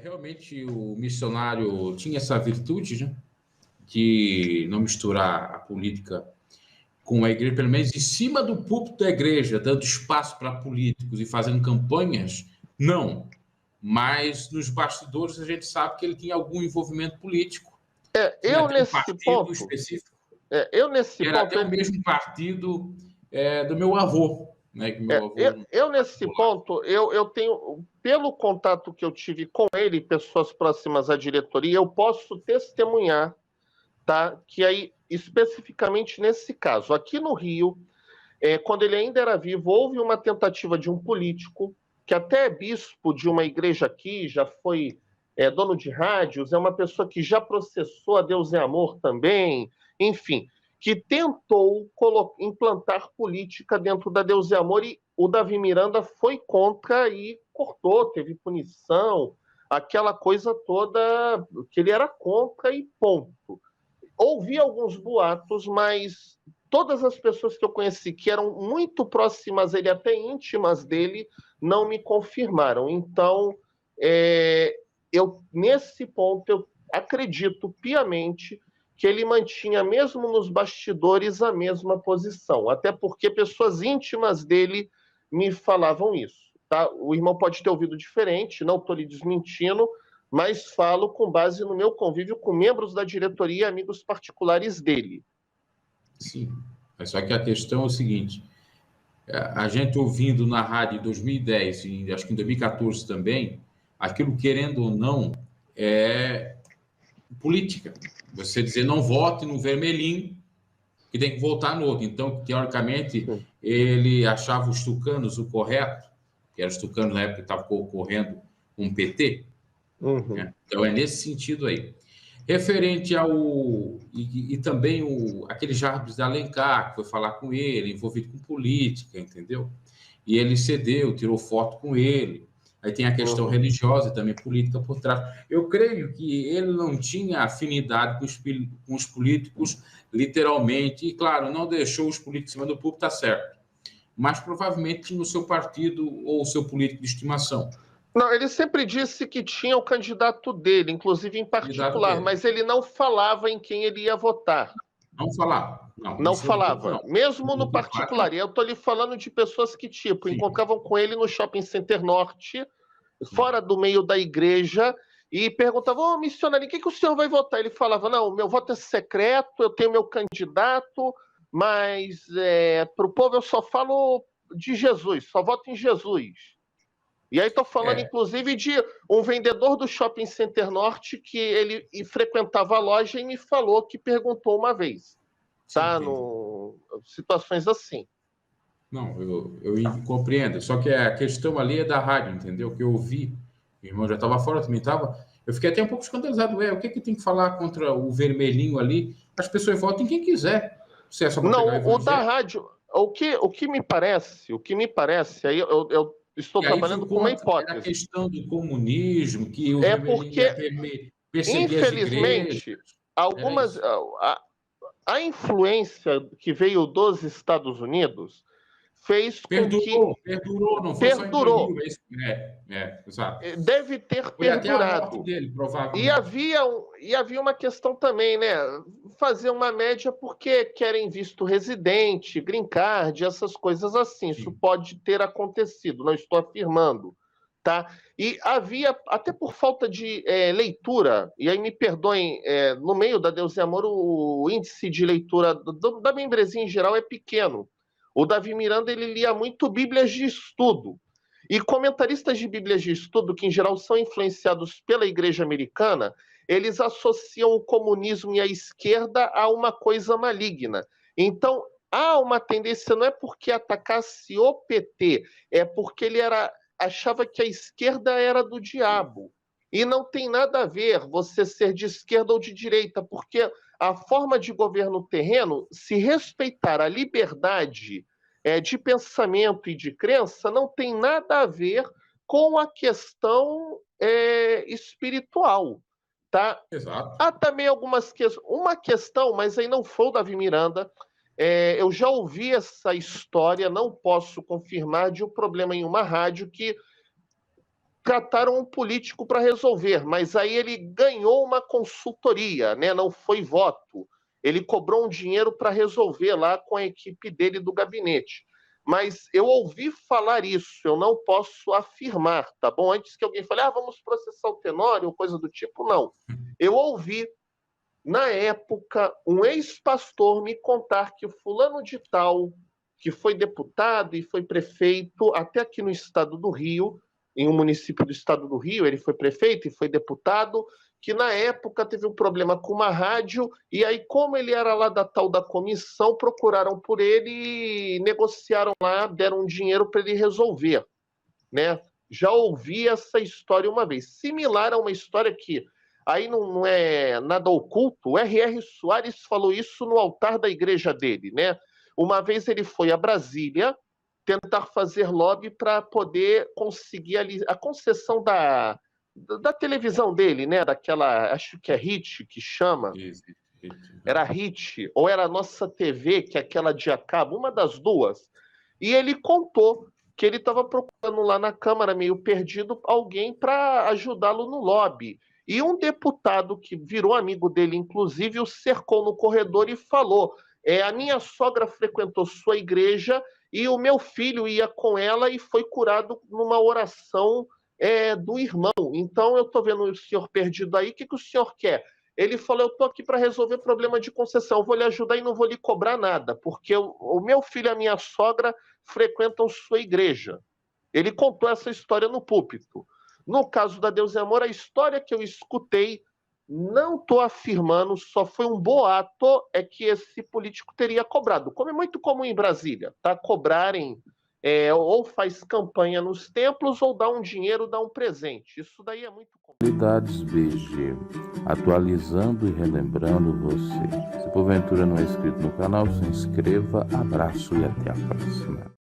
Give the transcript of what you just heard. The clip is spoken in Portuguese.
realmente o missionário tinha essa virtude, né, de não misturar a política com a igreja, pelo menos em cima do púlpito da igreja, dando espaço para políticos e fazendo campanhas, não. Mas nos bastidores a gente sabe que ele tinha algum envolvimento político. Tinha Eu até um nesse partido ponto, específico. eu nesse Era ponto, até o mesmo partido do meu avô, né? Que meu avô eu nesse ponto, eu tenho, pelo contato que eu tive com ele, pessoas próximas à diretoria, eu posso testemunhar, tá? Que aí, especificamente nesse caso, aqui no Rio, quando ele ainda era vivo, houve uma tentativa de um político, que até é bispo de uma igreja aqui, já foi dono de rádios, é uma pessoa que já processou a Deus é Amor também, enfim, que tentou implantar política dentro da Deus é Amor, e o Davi Miranda foi contra e cortou, teve punição, aquela coisa toda que ele era contra e ponto. Ouvi alguns boatos, mas todas as pessoas que eu conheci que eram muito próximas a ele, até íntimas dele, não me confirmaram. Então, nesse ponto, eu acredito piamente que ele mantinha, mesmo nos bastidores, a mesma posição. Até porque pessoas íntimas dele me falavam isso. Tá? O irmão pode ter ouvido diferente, não estou lhe desmentindo, mas falo com base no meu convívio com membros da diretoria e amigos particulares dele. Sim, mas só que a questão é o seguinte, a gente ouvindo na rádio em 2010 e acho que em 2014 também, aquilo, querendo ou não, é política. Você dizer não vote no vermelhinho, que tem que votar no outro. Então, teoricamente, ele achava os tucanos o correto, que eram os tucanos na época que estavam concorrendo com o PT. Uhum. Né? Então, é nesse sentido aí. Referente ao... E também aquele Jarbas de Alencar, que foi falar com ele, envolvido com política, entendeu? E ele cedeu, tirou foto com ele. Aí tem a questão religiosa e também política por trás. Eu creio que ele não tinha afinidade com os políticos, literalmente. E, claro, não deixou os políticos em cima do púlpito, tá certo. Mas provavelmente no seu partido ou o seu político de estimação. Não, ele sempre disse que tinha o candidato dele, inclusive em particular, mas ele não falava em quem ele ia votar. Não falava. Não falava, não. mesmo no particular. E eu estou lhe falando de pessoas que, tipo, Sim. encontravam com ele no Shopping Center Norte, fora do meio da igreja, e perguntavam, missionário, em que o senhor vai votar? Ele falava, não, meu voto é secreto, eu tenho meu candidato, mas para o povo eu só falo de Jesus, só voto em Jesus. E aí estou falando, inclusive, de um vendedor do Shopping Center Norte que ele frequentava a loja e me falou que perguntou uma vez. Tá? Situações assim. Não, eu compreendo. Só que a questão ali é da rádio, entendeu? Que eu ouvi, meu irmão já estava fora, também estava. Eu fiquei até um pouco escandalizado. O que tem que falar contra o vermelhinho ali? As pessoas votam em quem quiser. Se é só para pegar o da rádio, o que me parece, aí eu estou trabalhando com uma hipótese. A questão do comunismo, que o vermelhinho ia perseguir infelizmente, algumas... A influência que veio dos Estados Unidos fez com que... Perdurou, não foi só em 2000, exato. Deve ter foi perdurado. Até a morte dele, provavelmente. E havia uma questão também, né? Fazer uma média porque querem visto residente, green card, essas coisas assim. Sim. Isso pode ter acontecido, não estou afirmando. Tá? E havia, até por falta de leitura, e aí me perdoem, no meio da Deus e Amor, o índice de leitura da membresia em geral é pequeno. O Davi Miranda, ele lia muito Bíblias de estudo. E comentaristas de Bíblias de estudo, que em geral são influenciados pela igreja americana, eles associam o comunismo e a esquerda a uma coisa maligna. Então, há uma tendência, não é porque atacasse o PT, é porque ele achava que a esquerda era do diabo. E não tem nada a ver você ser de esquerda ou de direita, porque a forma de governo terreno, se respeitar a liberdade de pensamento e de crença, não tem nada a ver com a questão espiritual. Tá? Exato. Há também uma questão, mas aí não foi o Davi Miranda. Eu já ouvi essa história, não posso confirmar, de um problema em uma rádio que trataram um político para resolver, mas aí ele ganhou uma consultoria, né? Não foi voto. Ele cobrou um dinheiro para resolver lá com a equipe dele do gabinete. Mas eu ouvi falar isso, eu não posso afirmar, tá bom? Antes que alguém fale, vamos processar o Tenório, ou coisa do tipo, não. Eu ouvi, na época, um ex-pastor me contar que o fulano de tal, que foi deputado e foi prefeito até aqui no estado do Rio, em um município do estado do Rio, ele foi prefeito e foi deputado, que na época teve um problema com uma rádio, e aí, como ele era lá da tal da comissão, procuraram por ele e negociaram lá, deram um dinheiro para ele resolver, né? Já ouvi essa história uma vez. Similar a uma história que aí não é nada oculto, o R.R. Soares falou isso no altar da igreja dele, né? Uma vez ele foi a Brasília tentar fazer lobby para poder conseguir ali a concessão da televisão dele, né? Daquela, acho que é HIT que chama. Era HIT, ou era a Nossa TV, que é aquela de a cabo, uma das duas. E ele contou que ele estava procurando lá na Câmara, meio perdido, alguém para ajudá-lo no lobby. E um deputado que virou amigo dele, inclusive, o cercou no corredor e falou: a minha sogra frequentou sua igreja e o meu filho ia com ela e foi curado numa oração do irmão. Então, eu estou vendo o senhor perdido aí, o que o senhor quer? Ele falou: eu estou aqui para resolver problema de concessão, eu vou lhe ajudar e não vou lhe cobrar nada, porque o meu filho e a minha sogra frequentam sua igreja. Ele contou essa história no púlpito. No caso da Deus e Amor, a história que eu escutei, não estou afirmando, só foi um boato, é que esse político teria cobrado, como é muito comum em Brasília, tá? Cobrarem, ou faz campanha nos templos, ou dá um dinheiro, dá um presente. Isso daí é muito comum. Atualidades BG, atualizando e relembrando você. Se porventura não é inscrito no canal, se inscreva. Abraço e até a próxima.